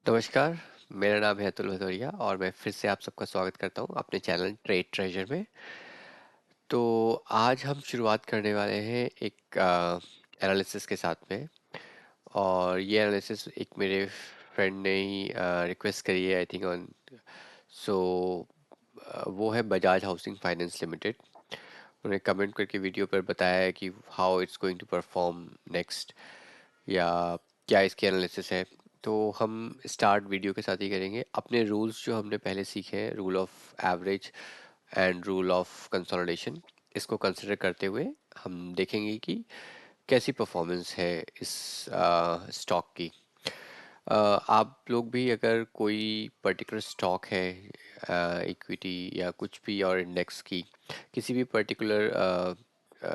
नमस्कार, मेरा नाम है अतुल भदौरिया और मैं फिर से आप सबका स्वागत करता हूँ अपने चैनल ट्रेड ट्रेजर में। तो आज हम शुरुआत करने वाले हैं एक एनालिसिस के साथ में। और ये एनालिसिस एक मेरे फ्रेंड ने ही रिक्वेस्ट करी है, आई थिंक ऑन। सो वो है बजाज हाउसिंग फाइनेंस लिमिटेड। उन्होंने कमेंट करके वीडियो पर बताया है कि how it's going to perform next, या क्या इसकी एनालिसिस है। तो हम स्टार्ट वीडियो के साथ ही करेंगे। अपने रूल्स जो हमने पहले सीखे हैं, rule of average and rule of consolidation, इसको कंसिडर करते हुए हम देखेंगे कि कैसी परफॉर्मेंस है इस स्टॉक की। आप लोग भी अगर कोई पर्टिकुलर स्टॉक है, इक्विटी या कुछ भी, और इंडेक्स की किसी भी पर्टिकुलर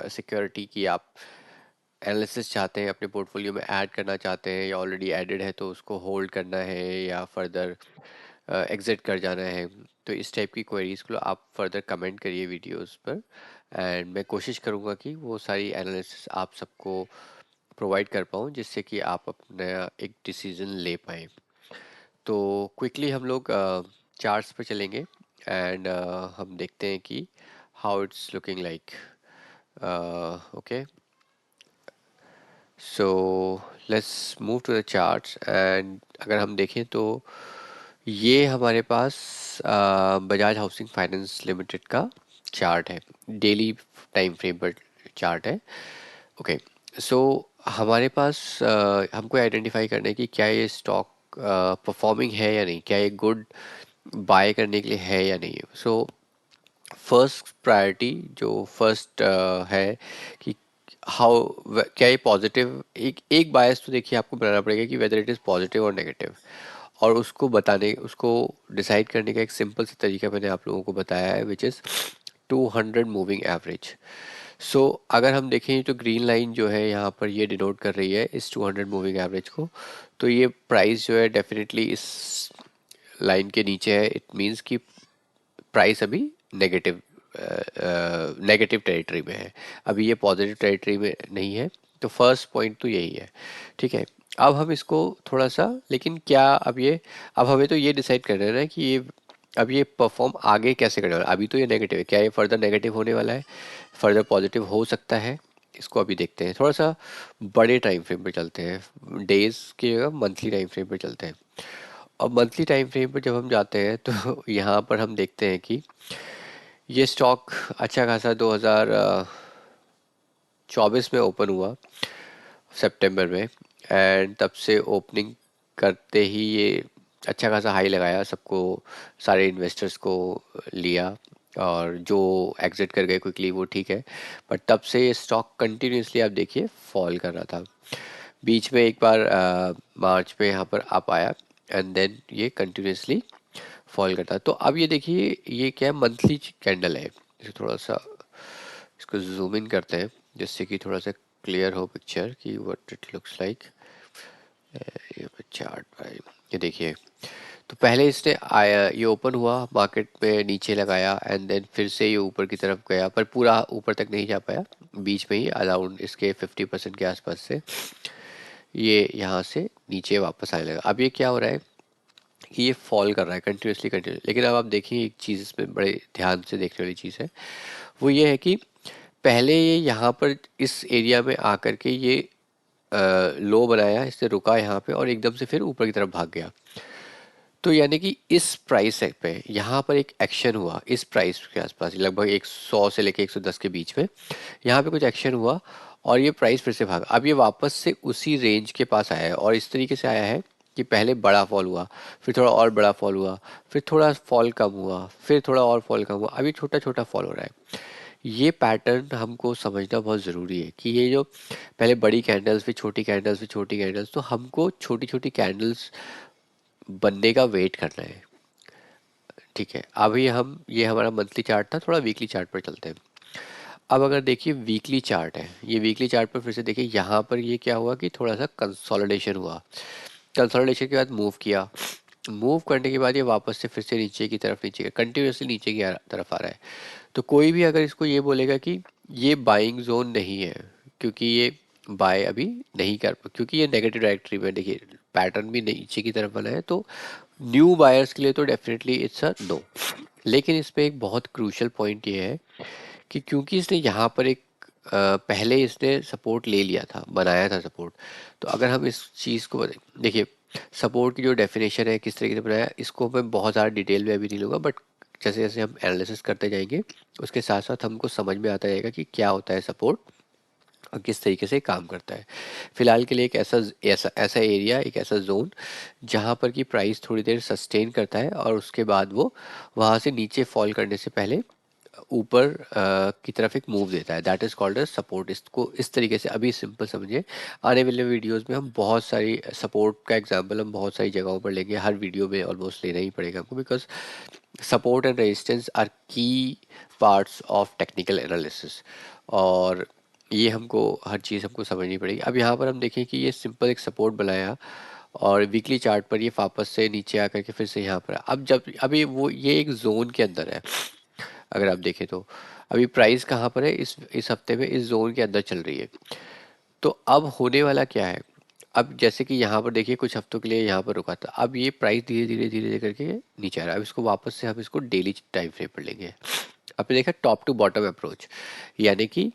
सिक्योरिटी की आप एनालिसिस चाहते हैं, अपने पोर्टफोलियो में ऐड करना चाहते हैं, या ऑलरेडी एडेड है तो उसको होल्ड करना है या फर्दर एग्जिट कर जाना है, तो इस टाइप की क्वेरीज को आप फर्दर कमेंट करिए वीडियोस पर। एंड मैं कोशिश करूँगा कि वो सारी एनालिसिस आप सबको प्रोवाइड कर पाऊँ, जिससे कि आप अपना एक डिसीजन ले पाएँ। तो क्विकली हम लोग चार्ट्स पे चलेंगे एंड हम देखते हैं कि how it's looking like. Okay, so let's move to the charts. And अगर हम देखें तो ये हमारे पास बजाज हाउसिंग फाइनेंस लिमिटेड का चार्ट है, डेली टाइम फ्रेम पर चार्ट है। ओके, सो हमारे पास हमको आइडेंटिफाई करना है कि क्या ये स्टॉक परफॉर्मिंग है या नहीं, क्या ये गुड बाय करने के लिए है या नहीं। सो फर्स्ट प्रायोरिटी जो फर्स्ट है कि हाउ, क्या ये पॉजिटिव, एक एक बायस तो देखिए आपको बनाना पड़ेगा कि वेदर इट इज़ पॉजिटिव और नेगेटिव। और उसको बताने, उसको डिसाइड करने का एक सिंपल सा तरीका मैंने आप लोगों को बताया है, विच इज़ 200 मूविंग एवरेज। सो अगर हम देखें तो ग्रीन लाइन जो है यहाँ पर ये डिनोट कर रही है इस 200 मूविंग एवरेज को। तो ये प्राइस जो है डेफिनेटली इस लाइन के नीचे है। इट मीन्स कि प्राइस अभी नेगेटिव नेगेटिव टेरिटरी में है, अभी ये पॉजिटिव टेरिटरी में नहीं है। तो फर्स्ट पॉइंट तो यही है, ठीक है। अब हम इसको थोड़ा सा, लेकिन क्या अब ये, अब हमें तो ये डिसाइड करना है ना कि ये अब ये परफॉर्म आगे कैसे करने वाला है। अभी तो ये नेगेटिव है, क्या ये फर्दर नेगेटिव होने वाला है, फर्दर पॉजिटिव हो सकता है। इसको अभी देखते हैं, थोड़ा सा बड़े टाइम फ्रेम पे चलते हैं, डेज की जगह मंथली टाइम फ्रेम पे चलते हैं। अब मंथली टाइम फ्रेम पर जब हम जाते हैं तो यहाँ पर हम देखते हैं कि ये स्टॉक अच्छा खासा 2024 में ओपन हुआ, सितंबर में। एंड तब से ओपनिंग करते ही ये अच्छा खासा हाई लगाया, सबको, सारे इन्वेस्टर्स को लिया, और जो एग्जिट कर गए क्विकली वो ठीक है। बट तब से ये स्टॉक कंटिन्यूसली आप देखिए फॉल कर रहा था। बीच में एक बार मार्च में यहाँ पर अप आया, एंड देन ये कंटिन्यूसली फॉल करता है। तो अब ये देखिए ये क्या है, मंथली कैंडल है। इसे थोड़ा सा इसको जूम इन करते हैं, जिससे कि थोड़ा सा क्लियर हो पिक्चर कि व्हाट इट लुक्स लाइक। ये चार्ट भाई, ये देखिए। तो पहले इसने आया, ये ओपन हुआ मार्केट में, नीचे लगाया, एंड देन फिर से ये ऊपर की तरफ गया, पर पूरा ऊपर तक नहीं जा पाया। बीच में ही अराउंड इसके 50% के आसपास से ये यहाँ से नीचे वापस आने लगा। अब ये क्या हो रहा है कि ये फॉल कर रहा है कंटिन्यूसली कंटिन्यू। लेकिन अब आप देखिए एक चीज़ इसमें बड़े ध्यान से देखने वाली चीज़ है, वो ये है कि पहले ये यहाँ पर इस एरिया में आकर के ये लो बनाया, इससे रुका यहाँ पे, और एकदम से फिर ऊपर की तरफ भाग गया। तो यानी कि इस प्राइस पे यहाँ पर एक एक्शन हुआ, इस प्राइस के आसपास लगभग 100 से लेके 110 के बीच में यहाँ पे कुछ एक्शन हुआ, और ये प्राइस फिर से भागा। अब ये वापस से उसी रेंज के पास आया है, और इस तरीके से आया है कि पहले बड़ा फॉल हुआ, फिर थोड़ा और बड़ा फॉल हुआ, फिर थोड़ा फॉल कम हुआ, फिर थोड़ा और फॉल कम हुआ, अभी छोटा छोटा फॉल हो रहा है। ये पैटर्न हमको समझना बहुत ज़रूरी है कि ये जो पहले बड़ी कैंडल्स, फिर छोटी कैंडल्स, फिर छोटी कैंडल्स, तो हमको छोटी छोटी कैंडल्स बनने का वेट करना है, ठीक है। अभी हम, ये हमारा मंथली चार्ट था, थोड़ा वीकली चार्ट पर चलते हैं। अब अगर देखिए वीकली चार्ट है, ये वीकली चार्ट पर फिर से देखिए, यहाँ पर ये क्या हुआ कि थोड़ा सा कंसोलिडेशन हुआ। कंसोलिडेशन के बाद मूव किया, मूव करने के बाद ये वापस से फिर से नीचे की तरफ, नीचे कंटिन्यूसली नीचे की तरफ आ रहा है। तो कोई भी अगर इसको ये बोलेगा कि ये बाइंग जोन नहीं है, क्योंकि ये बाय अभी नहीं कर, क्योंकि ये नेगेटिव डायरेक्टरी में, देखिए पैटर्न भी नीचे की तरफ बना है, तो न्यू बायर्स के लिए तो डेफिनेटली इट्स अ नो। लेकिन इसमें एक बहुत क्रूशियल पॉइंट ये है कि क्योंकि इसने यहाँ पर एक पहले इसने सपोर्ट ले लिया था, बनाया था सपोर्ट, तो अगर हम इस चीज़ को देखिए, सपोर्ट की जो डेफिनेशन है किस तरीके से बनाया, इसको मैं बहुत ज़्यादा डिटेल में अभी नहीं लूँगा, बट जैसे जैसे हम एनालिसिस करते जाएंगे उसके साथ साथ हमको समझ में आता जाएगा कि क्या होता है सपोर्ट और किस तरीके से काम करता है। फिलहाल के लिए एक ऐसा ऐसा ऐसा एरिया, एक ऐसा जोन जहाँ पर कि प्राइस थोड़ी देर सस्टेन करता है और उसके बाद वो वहाँ से नीचे फॉल करने से पहले ऊपर की तरफ एक मूव देता है, that is called as support. इसको इस तरीके से अभी सिंपल समझिए, आने वाले वीडियोस में हम बहुत सारी सपोर्ट का एग्जांपल हम बहुत सारी जगहों पर लेंगे, हर वीडियो में ऑलमोस्ट लेना ही पड़ेगा हमको, because support and resistance R की पार्ट्स ऑफ टेक्निकल एनालिसिस, और ये हमको हर चीज़ हमको समझनी पड़ेगी। अब यहाँ पर हम देखें कि ये सिंपल एक सपोर्ट बनाया और वीकली चार्ट पर ये वापस से नीचे आकर के फिर से यहाँ पर, अब जब अभी वो ये एक जोन के अंदर है, अगर आप देखें तो अभी प्राइस कहाँ पर है, इस हफ्ते में इस जोन के अंदर चल रही है। तो अब होने वाला क्या है, अब जैसे कि यहाँ पर देखिए कुछ हफ्तों के लिए यहाँ पर रुका था, अब ये प्राइस धीरे धीरे धीरे धीरे करके नीचे आ रहा है। अब इसको वापस से हम इसको डेली टाइम फ्रेम पर लेंगे। आपने देखा टॉप टू बॉटम अप्रोच, यानी कि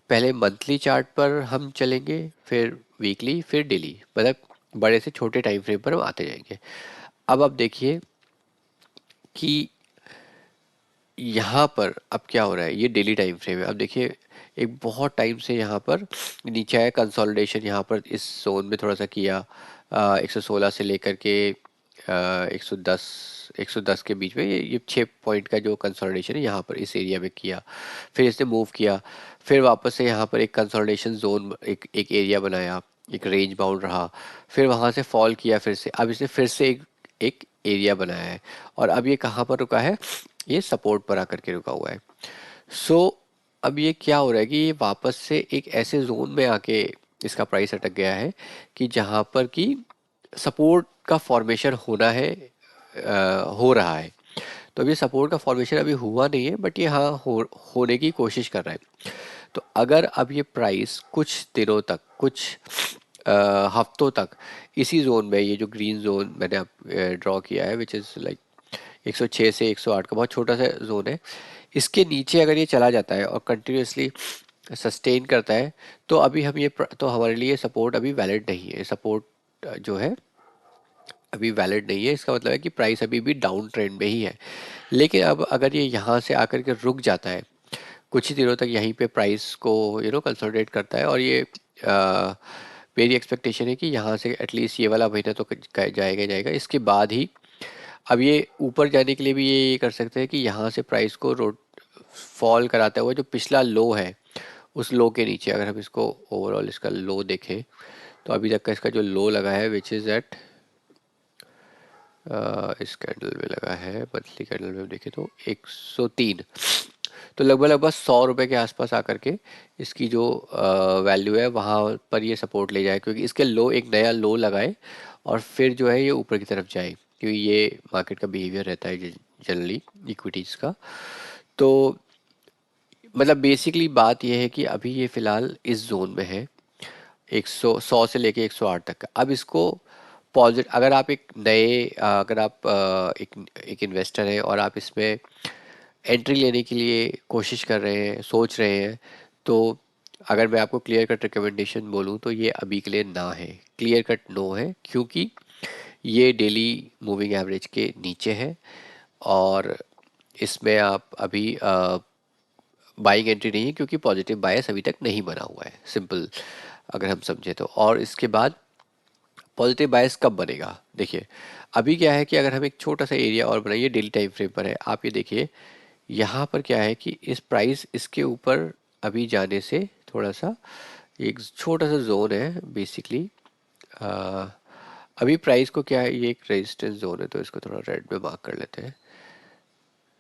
पहले मंथली चार्ट पर हम चलेंगे, फिर वीकली, फिर डेली, मतलब बड़े से छोटे टाइम फ्रेम पर हम आते जाएंगे। अब आप देखिए कि यहाँ पर अब क्या हो रहा है, ये डेली टाइम फ्रेम है। अब देखिए एक बहुत टाइम से यहाँ पर नीचे आया, कंसोलिडेशन यहाँ पर इस जोन में थोड़ा सा किया, 116 से लेकर के 110 के बीच में, ये 6 पॉइंट का जो कंसोलिडेशन है यहाँ पर इस एरिया में किया, फिर इसने मूव किया, फिर वापस से यहाँ पर एक कंसोलिडेशन जोन, एक एरिया बनाया, एक रेंज बाउंड रहा, फिर वहाँ से फॉल किया, फिर से अब इसने फिर से एक एरिया बनाया है, और अब ये कहाँ पर रुका है, ये सपोर्ट पर आकर के रुका हुआ है। सो अब ये क्या हो रहा है कि ये वापस से एक ऐसे जोन में आके इसका प्राइस अटक गया है कि जहाँ पर कि सपोर्ट का फॉर्मेशन होना है, हो रहा है। तो अब ये सपोर्ट का फॉर्मेशन अभी हुआ नहीं है, बट ये हाँ होने की कोशिश कर रहा है। तो अगर अब ये प्राइस कुछ दिनों तक, कुछ हफ्तों तक इसी जोन में, ये जो ग्रीन जोन मैंने अब ड्रॉ किया है, विच इज़ लाइक 106 से 108 का बहुत छोटा सा जोन है, इसके नीचे अगर ये चला जाता है और कंटिन्यूसली सस्टेन करता है, तो अभी हम ये तो हमारे लिए सपोर्ट अभी वैलिड नहीं है, सपोर्ट जो है अभी वैलिड नहीं है। इसका मतलब है कि प्राइस अभी भी डाउन ट्रेंड में ही है। लेकिन अब अगर ये यहाँ से आकर के रुक जाता है, कुछ ही दिनों तक यहीं पे प्राइस को कंसोलिडेट करता है, और ये मेरी एक्सपेक्टेशन है कि यहाँ से एटलीस्ट ये वाला महीना तो जाएगा ही जाएगा। इसके बाद ही अब ये ऊपर जाने के लिए भी ये कर सकते हैं कि यहाँ से प्राइस को रोड फॉल कराता हुआ जो पिछला लो है, उस लो के नीचे अगर हम इसको ओवरऑल इसका लो देखें, तो अभी तक का इसका जो लो लगा है विच इज़ एट, इस कैंडल में लगा है, मंथली कैंडल में देखें तो 103, तो लगभग लगभग 100 रुपये के आसपास आकर के इसकी जो वैल्यू है वहाँ पर ये सपोर्ट ले जाए, क्योंकि इसके लो एक नया लो लगाए और फिर जो है ये ऊपर की तरफ जाए, क्योंकि ये मार्केट का बिहेवियर रहता है जनरली इक्विटीज़ का। तो मतलब बेसिकली बात यह है कि अभी ये फ़िलहाल इस जोन में है, 100 से लेके 108 तक का। अब इसको पॉजिटिव, अगर आप एक नए अगर आप एक इन्वेस्टर हैं और आप इसमें एंट्री लेने के लिए कोशिश कर रहे हैं, सोच रहे हैं, तो अगर मैं आपको क्लियर कट रिकमेंडेशन बोलूँ तो ये अभी के लिए ना है, क्लियर कट नो है, क्योंकि ये डेली मूविंग एवरेज के नीचे है और इसमें आप अभी बाइंग एंट्री नहीं है, क्योंकि पॉजिटिव बायस अभी तक नहीं बना हुआ है, सिंपल अगर हम समझे तो। और इसके बाद पॉजिटिव बायस कब बनेगा, देखिए अभी क्या है कि अगर हम एक छोटा सा एरिया और बनाइए, डेली टाइम फ्रेम पर है, आप ये देखिए यहाँ पर क्या है कि इस प्राइस इसके ऊपर अभी जाने से थोड़ा सा एक छोटा सा जोन है बेसिकली। अभी प्राइस को क्या है, ये एक रेजिस्टेंस जोन है, तो इसको थोड़ा रेड में मार्क कर लेते हैं,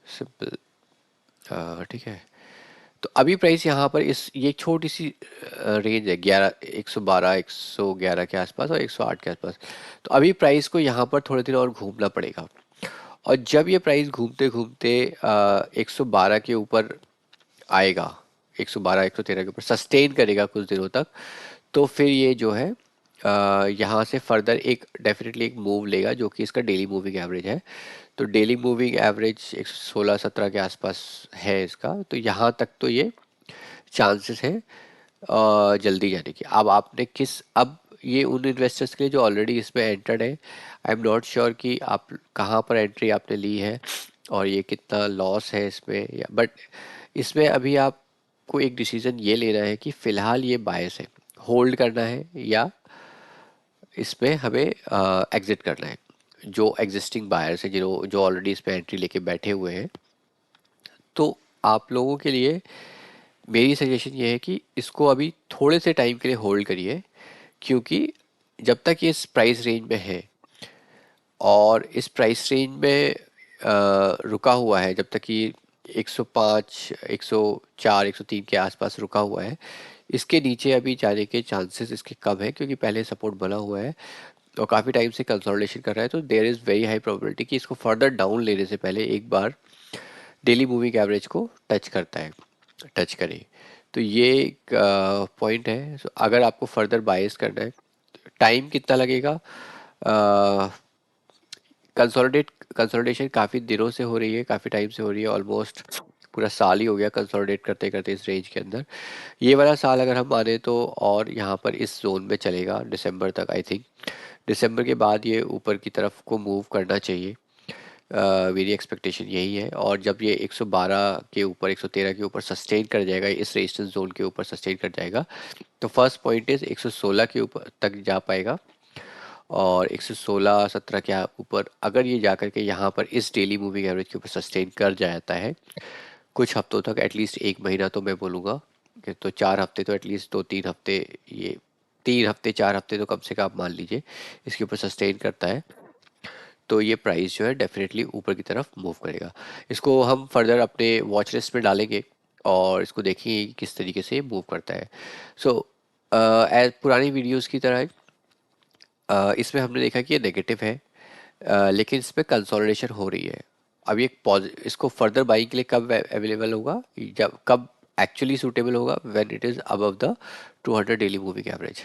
सिंपल, ठीक है। तो अभी प्राइस यहाँ पर इस ये छोटी सी रेंज है 112 111 के आसपास और 108 के आसपास, तो अभी प्राइस को यहाँ पर थोड़े दिन और घूमना पड़ेगा, और जब ये प्राइस घूमते घूमते 112 के ऊपर आएगा, 112 113 के ऊपर सस्टेन करेगा कुछ दिनों तक, तो फिर ये जो है यहाँ से फर्दर एक डेफिनेटली एक मूव लेगा जो कि इसका डेली मूविंग एवरेज है। तो डेली मूविंग एवरेज 116-17 के आसपास है इसका, तो यहाँ तक तो ये चांसेस है जल्दी जाने की। अब आपने किस अब ये उन इन्वेस्टर्स के लिए जो ऑलरेडी इसमें एंटर्ड है, आई एम नॉट श्योर कि आप कहाँ पर एंट्री आपने ली है और ये कितना लॉस है इसमें, या बट इसमें अभी आपको एक डिसीजन ये लेना है कि फ़िलहाल ये बायस है, होल्ड करना है या इसमें हमें एग्जिट करना है। जो एग्जिस्टिंग बायर्स हैं जो जो ऑलरेडी इस पे एंट्री लेके बैठे हुए हैं, तो आप लोगों के लिए मेरी सजेशन ये है कि इसको अभी थोड़े से टाइम के लिए होल्ड करिए, क्योंकि जब तक ये इस प्राइस रेंज में है और इस प्राइस रेंज में रुका हुआ है, जब तक कि 105, 104, 103 के आसपास रुका हुआ है, इसके नीचे अभी जाने के चांसेस इसके कम है, क्योंकि पहले सपोर्ट बना हुआ है और काफ़ी टाइम से कंसोलिडेशन कर रहा है। तो there is very high probability कि इसको फर्दर डाउन लेने से पहले एक बार डेली मूविंग एवरेज को टच करे। तो ये एक पॉइंट है। So, अगर आपको फर्दर बायस करना है, टाइम कितना लगेगा? कंसोलिडेशन काफ़ी दिनों से हो रही है, काफ़ी टाइम से हो रही है, ऑलमोस्ट पूरा साल ही हो गया कंसोलिडेट करते करते इस रेंज के अंदर। ये वाला साल अगर हम माने तो और यहाँ पर इस जोन में चलेगा दिसंबर तक, आई थिंक दिसंबर के बाद ये ऊपर की तरफ को मूव करना चाहिए। मेरी एक्सपेक्टेशन यही है। और जब ये 112 के ऊपर, 113 के ऊपर सस्टेन कर जाएगा, इस रेजिस्टेंस जोन के ऊपर सस्टेन कर जाएगा, तो फर्स्ट पॉइंट इज 116 के ऊपर तक जा पाएगा। और 116-17 के ऊपर अगर ये जा करके यहाँ पर इस डेली मूविंग एवरेज के ऊपर सस्टेन कर जाता है कुछ हफ्तों तक, एटलीस्ट एक महीना तो मैं बोलूँगा कि, तो 4 हफ्ते तो एटलीस्ट 2-3 हफ्ते, ये 3 हफ्ते 4 हफ्ते तो कम से कम आप मान लीजिए इसके ऊपर सस्टेन करता है, तो ये प्राइस जो है डेफिनेटली ऊपर की तरफ मूव करेगा। इसको हम फर्दर अपने वॉच लिस्ट में डालेंगे और इसको देखेंगे कि किस तरीके से मूव करता है। सो एज पुरानी वीडियोस की तरह इसमें हमने देखा कि ये नेगेटिव है, लेकिन इस पे कंसोलिडेशन हो रही है। अब ये इसको फर्दर बाइंग के लिए कब अवेलेबल होगा, जब कब एक्चुअली सूटेबल होगा, when it is above the 200 daily moving average.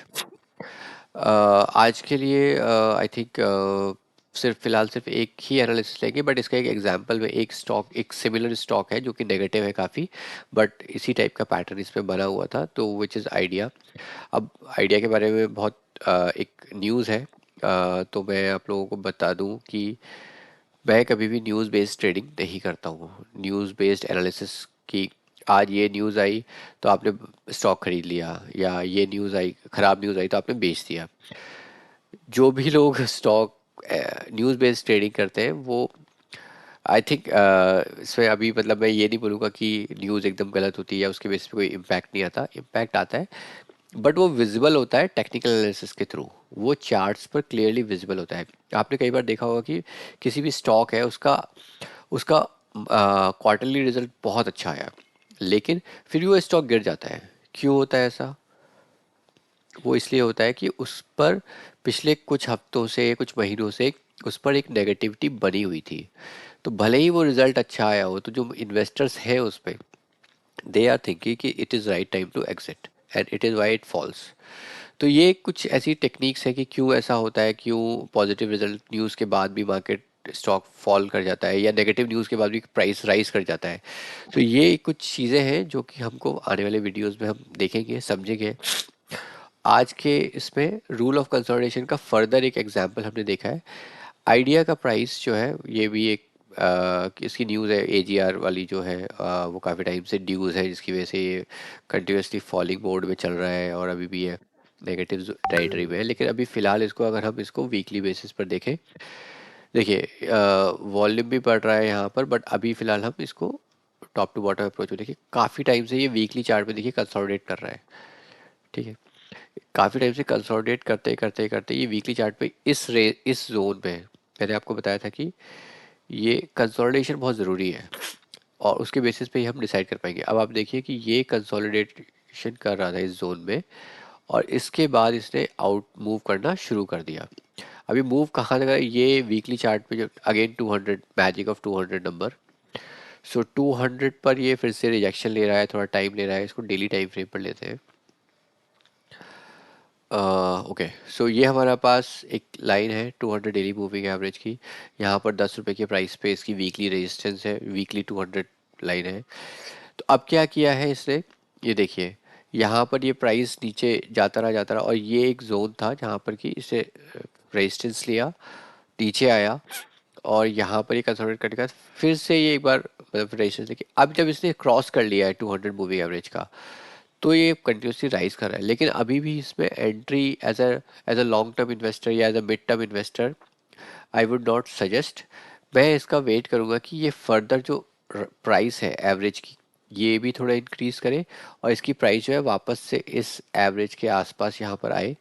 आज के लिए आई थिंक सिर्फ फिलहाल सिर्फ एक ही एनालिसिस लेंगे, बट इसका एक एग्जांपल में एक स्टॉक, एक सिमिलर स्टॉक है जो कि नेगेटिव है काफ़ी, बट इसी टाइप का पैटर्न इसमें बना हुआ था, तो विच इज़ आइडिया। अब आइडिया के बारे में बहुत एक न्यूज़ है, तो मैं आप लोगों को बता दूं कि मैं कभी भी न्यूज़ बेस्ड ट्रेडिंग नहीं करता हूँ। न्यूज़ बेस्ड एनालिसिस की, आज ये न्यूज़ आई तो आपने स्टॉक खरीद लिया, या ये न्यूज़ आई, ख़राब न्यूज़ आई तो आपने बेच दिया। जो भी लोग स्टॉक न्यूज़ बेस्ड ट्रेडिंग करते हैं वो आई थिंक इसमें अभी मतलब मैं ये नहीं बोलूँगा कि न्यूज़ एकदम गलत होती है या उसके बेस पे कोई इम्पैक्ट नहीं आता, इम्पैक्ट आता है, बट वो विजिबल होता है टेक्निकल एनालिसिस के थ्रू, वो चार्ट्स पर क्लियरली विजिबल होता है। आपने कई बार देखा होगा कि किसी भी स्टॉक है, उसका उसका क्वार्टरली रिजल्ट बहुत अच्छा आया, लेकिन फिर भी वो स्टॉक गिर जाता है। क्यों होता है ऐसा? वो इसलिए होता है कि उस पर पिछले कुछ हफ्तों से, कुछ महीनों से उस पर एक नेगेटिविटी बनी हुई थी। तो भले ही वो रिजल्ट अच्छा आया हो, तो जो इन्वेस्टर्स हैं उस पे, दे आर थिंकिंग कि it is right time to exit and it is why it falls. तो ये कुछ ऐसी टेक्निक्स है कि क्यों ऐसा होता है, क्यों पॉजिटिव रिजल्ट न्यूज़ के बाद भी मार्केट स्टॉक फॉल कर जाता है, या नेगेटिव न्यूज़ के बाद भी प्राइस राइज कर जाता है। तो ये कुछ चीज़ें हैं जो कि हमको आने वाले वीडियोस में हम देखेंगे, समझेंगे। आज के इसमें रूल ऑफ कंसोलिडेशन का फर्दर एक एग्जांपल हमने देखा है। आइडिया का प्राइस जो है, ये भी एक इसकी न्यूज़ है, एजीआर वाली जो है, वो काफ़ी टाइम से ड्यूज़ है, जिसकी वजह से ये कंटिन्यूसली फॉलिंग मोड में चल रहा है और अभी भी ये नेगेटिव टेरिटरी में है। लेकिन अभी फ़िलहाल इसको अगर हम इसको वीकली बेसिस पर देखें, देखिए वॉल्यूम भी बढ़ रहा है यहाँ पर, बट अभी फ़िलहाल हम इसको टॉप टू बॉटम अप्रोच में देखिए, काफ़ी टाइम से ये वीकली चार्ट में देखिए कंसोलिडेट कर रहा है। ठीक है, काफ़ी टाइम से कंसोलिडेट करते करते करते ये वीकली चार्ट पे इस जोन में, मैंने आपको बताया था कि ये कंसोलिडेशन बहुत ज़रूरी है और उसके बेसिस पे ही हम डिसाइड कर पाएंगे। अब आप देखिए कि ये कंसोलिडेशन कर रहा था इस जोन में, और इसके बाद इसने आउट मूव करना शुरू कर दिया। अभी मूव कहाँ तक है, ये वीकली चार्ट पे जो अगेन 200, मैजिक ऑफ 200 नंबर, सो 200 पर ये फिर से रिजेक्शन ले रहा है, थोड़ा टाइम ले रहा है, इसको डेली टाइम फ्रेम पर लेते हैं। ओके, सो ये हमारा पास एक लाइन है 200 डेली मूविंग एवरेज की। यहाँ पर 10 रुपए के प्राइस पे इसकी वीकली रेजिस्टेंस है, वीकली 200 लाइन है। तो अब क्या किया है इसने, ये देखिए, यहाँ पर ये प्राइस नीचे जाता रहा और ये एक जोन था जहाँ पर कि इसे रेजिस्टेंस लिया, नीचे आया और यहाँ पर ये कंसोलिडेट करने के बाद फिर से ये एक बार मतलब रेजिस्टेंस लेके अब जब इसने क्रॉस कर लिया है 200 मूविंग एवरेज का, तो ये कंटिन्यूसली राइज कर रहा है। लेकिन अभी भी इसमें entry as a long term investor या as a mid term investor I would not suggest. मैं इसका वेट करूंगा कि ये फर्दर जो प्राइस है एवरेज की, ये भी थोड़ा इंक्रीज करे और इसकी प्राइस जो है वापस से इस एवरेज के आसपास यहाँ पर आए,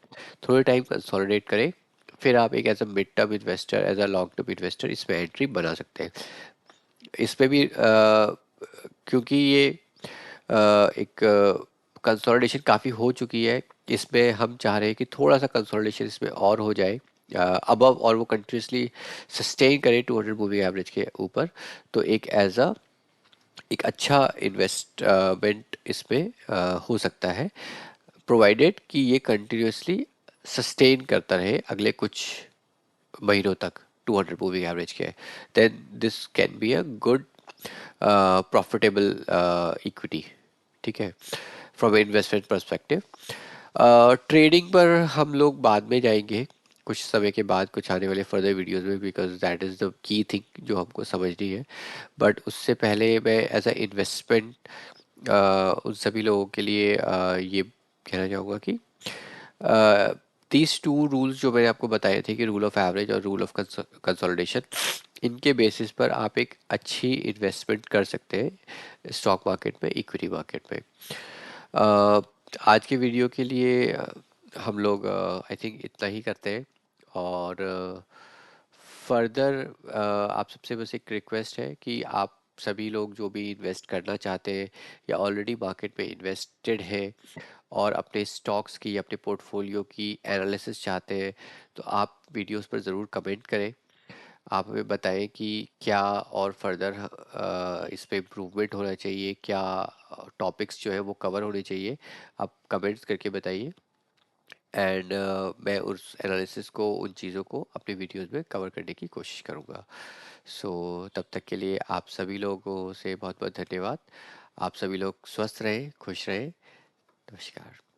थोड़े टाइम कंसोलिडेट करे, फिर आप एक as a mid term investor, as a long term investor इसमें एंट्री बना सकते हैं। इसमें भी क्योंकि ये एक कंसोलिडेशन काफ़ी हो चुकी है, इसमें हम चाह रहे हैं कि थोड़ा सा कंसोलिडेशन इसमें और हो जाए अबव, और वो कंटिन्यूसली सस्टेन करे 200 मूविंग एवरेज के ऊपर। तो एक एज अ एक अच्छा इन्वेस्टमेंट इसमें हो सकता है, प्रोवाइडेड कि ये कंटिन्यूसली सस्टेन करता रहे अगले कुछ महीनों तक 200 मूविंग एवरेज के, then this can be a good profitable equity. ठीक है, फ्रॉम इन्वेस्टमेंट परस्पेक्टिव। ट्रेडिंग पर हम लोग बाद में जाएंगे कुछ समय के बाद, कुछ आने वाले फर्दर वीडियोस में, because that is the key thing जो हमको समझनी है। बट उससे पहले मैं एज अ इन्वेस्टमेंट उन सभी लोगों के लिए ये कहना चाहूँगा कि दीज टू रूल्स जो मैंने आपको बताए थे कि रूल ऑफ एवरेज और रूल ऑफ कंसोलिडेशन, इनके बेसिस पर आप एक अच्छी इन्वेस्टमेंट कर सकते हैं स्टॉक मार्केट में, इक्विटी मार्केट में। अ, आज के वीडियो के लिए हम लोग आई थिंक इतना ही करते हैं। और फर्दर आप सबसे बस एक रिक्वेस्ट है कि आप सभी लोग जो भी इन्वेस्ट करना चाहते हैं या ऑलरेडी मार्केट में इन्वेस्टेड है और अपने स्टॉक्स की, अपने पोर्टफोलियो की एनालिसिस चाहते हैं, तो आप वीडियोस पर ज़रूर कमेंट करें। आप हमें बताएं कि क्या और फर्दर इस पे इम्प्रूवमेंट होना चाहिए, क्या टॉपिक्स जो है वो कवर होने चाहिए, आप कमेंट्स करके बताइए। एंड मैं उस एनालिसिस को, उन चीज़ों को अपने वीडियोस में कवर करने की कोशिश करूँगा। सो तब तक के लिए आप सभी लोगों से बहुत बहुत धन्यवाद। आप सभी लोग स्वस्थ रहें, खुश रहें। नमस्कार।